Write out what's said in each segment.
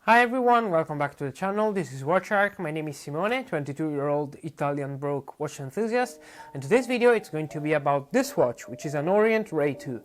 Hi everyone, welcome back to the channel. This is WatchArc. My name is Simone, 22-year-old Italian broke watch enthusiast, and today's video it's going to be about this watch, which is an Orient Ray 2.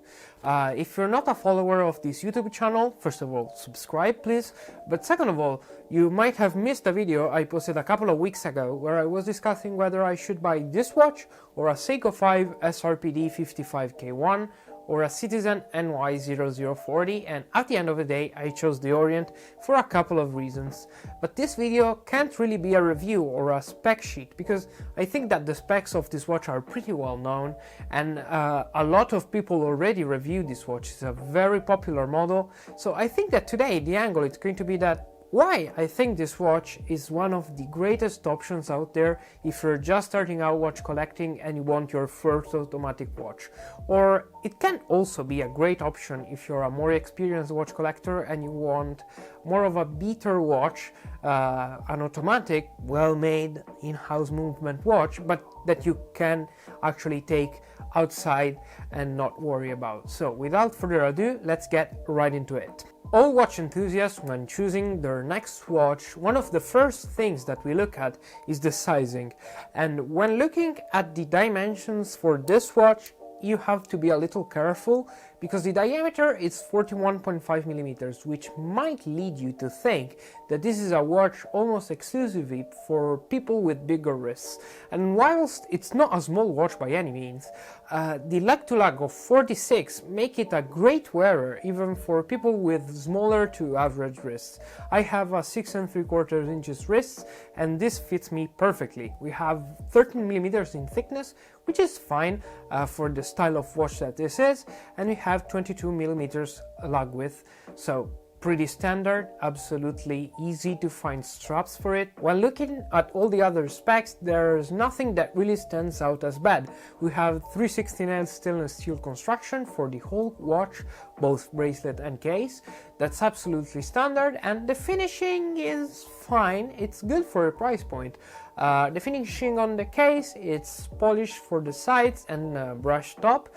If you're not a follower of this YouTube channel, first of all, subscribe please, but second of all, you might have missed a video I posted a couple of weeks ago where I was discussing whether I should buy this watch or a Seiko 5 SRPD 55K1 or a Citizen NY0040, and at the end of the day I chose the Orient for a couple of reasons. But this video can't really be a review or a spec sheet because I think that the specs of this watch are pretty well known, and a lot of people already reviewed this watch. It's a very popular model, so I think that today the angle is going to be that why I think this watch is one of the greatest options out there if you're just starting out watch collecting and you want your first automatic watch. Or it can also be a great option if you're a more experienced watch collector and you want more of a beater watch, an automatic, well-made, in-house movement watch, but that you can actually take outside and not worry about. So without further ado, let's get right into it. All watch enthusiasts, when choosing their next watch, one of the first things that we look at is the sizing. And when looking at the dimensions for this watch, you have to be a little careful because the diameter is 41.5 millimeters, which might lead you to think that this is a watch almost exclusively for people with bigger wrists. And whilst it's not a small watch by any means, the lug-to-lug of 46 make it a great wearer even for people with smaller to average wrists. I have a 6 3/4 inches wrist and this fits me perfectly. We have 13 millimeters in thickness, which is fine for the style of watch that this is, and we have 22 millimeters lug width, so pretty standard, absolutely easy to find straps for it. When looking at all the other specs, there's nothing that really stands out as bad. We have 316L stainless steel construction for the whole watch, both bracelet and case. That's absolutely standard, and the finishing is fine. It's good for a price point. The finishing on the case, it's polished for the sides and brushed top.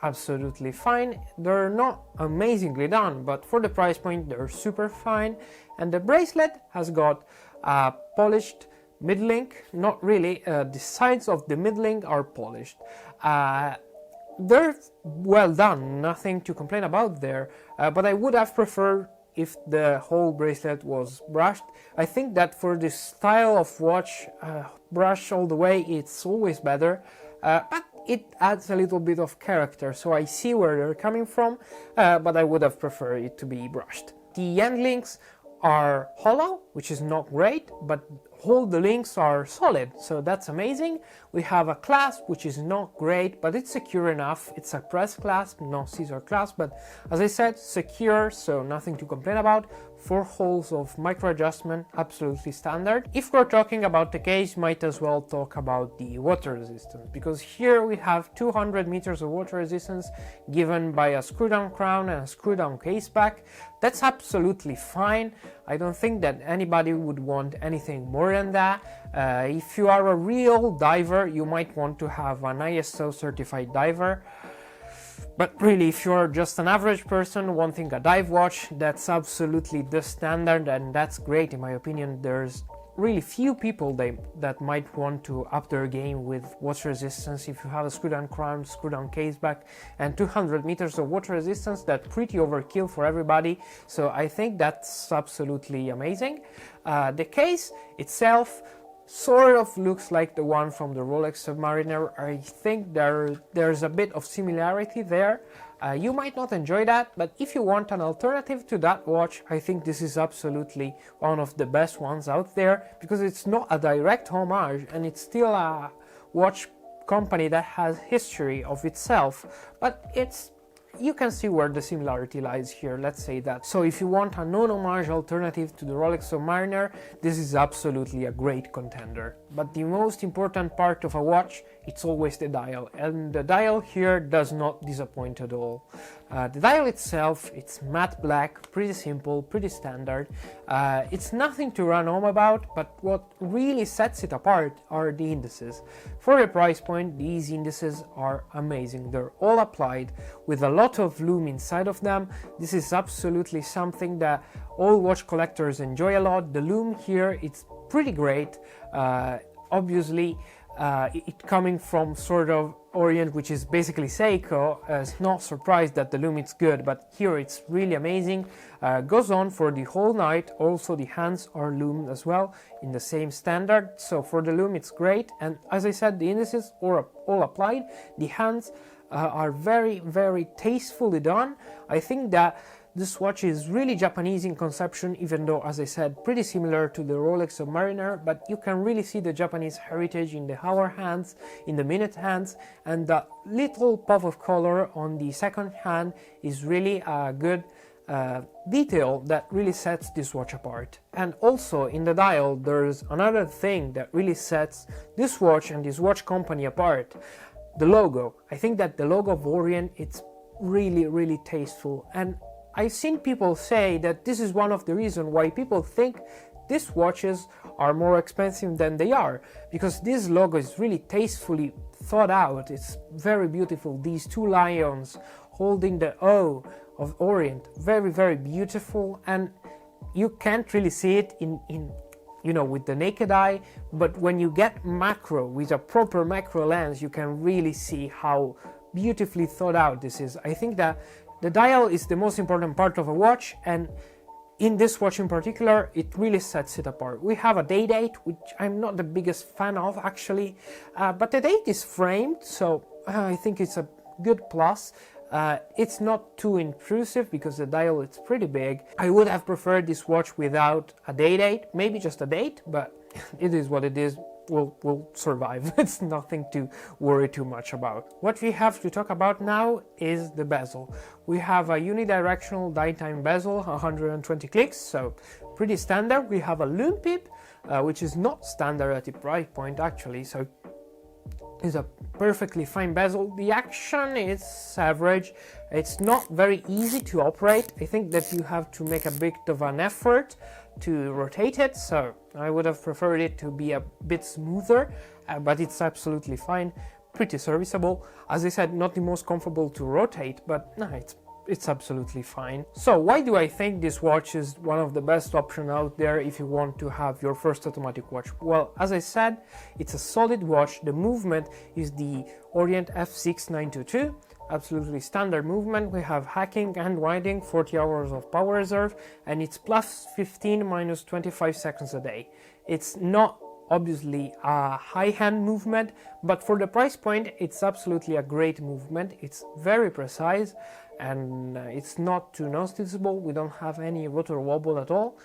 Absolutely fine. They're not amazingly done, but for the price point they're super fine. And the bracelet has got polished mid-link. Not really, the sides of the mid-link are polished. They're well done, nothing to complain about there, but I would have preferred if the whole bracelet was brushed. I think that for this style of watch, brush all the way, it's always better, but it adds a little bit of character, so I see where they're coming from, but I would have preferred it to be brushed. The end links are hollow, which is not great, but all the links are solid, so that's amazing. We have a clasp, which is not great, but it's secure enough. It's a press clasp, no scissor clasp, but as I said, secure, so nothing to complain about. 4 holes of micro adjustment, absolutely standard. If we're talking about the case, might as well talk about the water resistance, because here we have 200 meters of water resistance given by a screw down crown and a screw down case back. That's absolutely fine. I don't think that anybody would want anything more than that. If you are a real diver, you might want to have an ISO certified diver. But really, if you're just an average person wanting a dive watch, that's absolutely the standard, and that's great in my opinion. There's really few people that might want to up their game with water resistance. If you have a screw down crown, screw down case back, and 200 meters of water resistance, that's pretty overkill for everybody. So I think that's absolutely amazing. The case itself sort of looks like the one from the Rolex Submariner. I think there's a bit of similarity there. You might not enjoy that, but if you want an alternative to that watch, I think this is absolutely one of the best ones out there, because it's not a direct homage and it's still a watch company that has history of itself, but you can see where the similarity lies here, let's say that. So if you want a non-homage alternative to the Rolex Submariner, this is absolutely a great contender. But the most important part of a watch, it's always the dial, and the dial here does not disappoint at all. The dial itself, it's matte black, pretty simple, pretty standard. It's nothing to run home about, but what really sets it apart are the indices. For the price point, these indices are amazing. They're all applied with a lot of lume inside of them. This is absolutely something that all watch collectors enjoy a lot. The lume here, it's pretty great. Obviously, it coming from sort of Orient, which is basically Seiko, it's not surprised that the lume is good, but here it's really amazing. Goes on for the whole night. Also the hands are lumed as well in the same standard, so for the lume it's great. And as I said, the indices are all applied. The hands are very, very tastefully done. I think that this watch is really Japanese in conception, even though, as I said, pretty similar to the Rolex Submariner, but you can really see the Japanese heritage in the hour hands, in the minute hands, and the little pop of color on the second hand is really a good detail that really sets this watch apart. And also in the dial, there's another thing that really sets this watch and this watch company apart. The logo. I think that the logo of Orient, it's really, really tasteful, and I've seen people say that this is one of the reasons why people think these watches are more expensive than they are, because this logo is really tastefully thought out. It's very beautiful. These two lions holding the O of Orient, very, very beautiful, and you can't really see it in you know, with the naked eye, but when you get macro with a proper macro lens, you can really see how beautifully thought out this is. I think that the dial is the most important part of a watch, and in this watch in particular, it really sets it apart. We have a day date, which I'm not the biggest fan of actually, but the date is framed, so I think it's a good plus. It's not too intrusive because the dial is pretty big. I would have preferred this watch without a day date, maybe just a date, but it is what it is. Will survive. It's nothing to worry too much about. What we have to talk about now is the bezel. We have a unidirectional daytime bezel, 120 clicks, so pretty standard. We have a lume pip, which is not standard at the price point actually, so it's a perfectly fine bezel. The action is average. It's not very easy to operate. I think that you have to make a bit of an effort to rotate it, so I would have preferred it to be a bit smoother, but it's absolutely fine, pretty serviceable. As I said, not the most comfortable to rotate, but no, it's absolutely fine. So why do I think this watch is one of the best options out there if you want to have your first automatic watch? Well, as I said, it's a solid watch. The movement is the Orient F6922. Absolutely standard movement. We have hacking and winding, 40 hours of power reserve, and it's plus 15 minus 25 seconds a day. It's not obviously a high-hand movement, but for the price point, it's absolutely a great movement. It's very precise, and it's not too noticeable. We don't have any rotor wobble at all.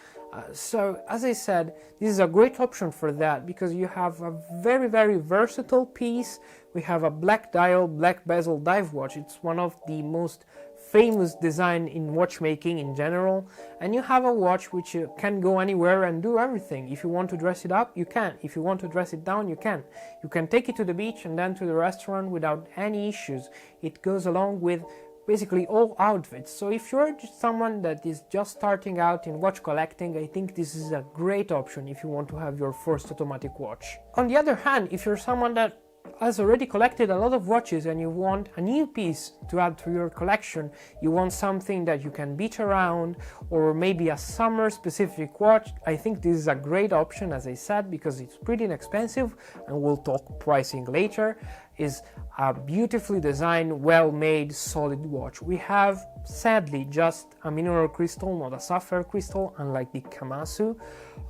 So as I said, this is a great option for that because you have a very, very versatile piece. We have a black dial, black bezel dive watch. It's one of the most famous design in watchmaking in general, and you have a watch which can go anywhere and do everything. If you want to dress it up, you can. If you want to dress it down, you can. You can take it to the beach and then to the restaurant without any issues. It goes along with basically all outfits. So if you're just someone that is just starting out in watch collecting, I think this is a great option if you want to have your first automatic watch. On the other hand, if you're someone that has already collected a lot of watches and you want a new piece to add to your collection, you want something that you can beat around, or maybe a summer specific watch, I think this is a great option, as I said, because it's pretty inexpensive, and we'll talk pricing later. Is a beautifully designed, well-made, solid watch. We have, sadly, just a mineral crystal, not a sapphire crystal, unlike the Kamasu,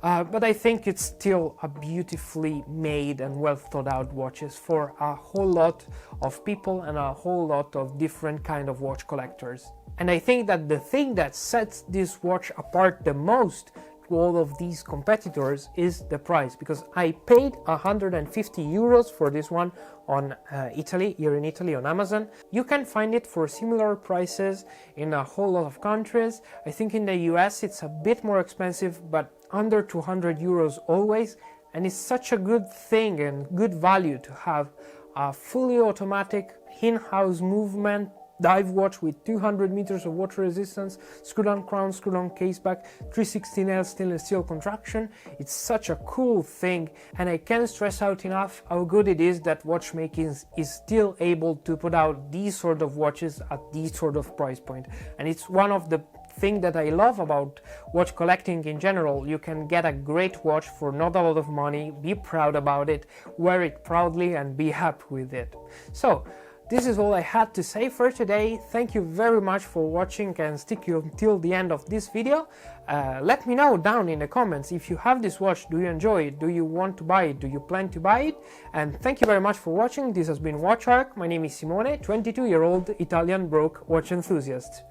but I think it's still a beautifully made and well thought out watches for a whole lot of people and a whole lot of different kind of watch collectors. And I think that the thing that sets this watch apart the most to all of these competitors is the price, because I paid 150 euros for this one on here in Italy on Amazon. You can find it for similar prices in a whole lot of countries. I think in the US it's a bit more expensive, but under 200 euros always, and it's such a good thing and good value to have a fully automatic in-house movement dive watch with 200 meters of water resistance, screw-down crown, screw-down caseback, 316L stainless steel contraction. It's such a cool thing, and I can't stress out enough how good it is that watchmaking is still able to put out these sort of watches at these sort of price point. And it's one of the thing that I love about watch collecting in general. You can get a great watch for not a lot of money, be proud about it, wear it proudly, and be happy with it. So this is all I had to say for today. Thank you very much for watching and stick until the end of this video. Let me know down in the comments if you have this watch. Do you enjoy it? Do you want to buy it? Do you plan to buy it? And thank you very much for watching. This has been WatchArk. My name is Simone, 22-year-old Italian broke watch enthusiast.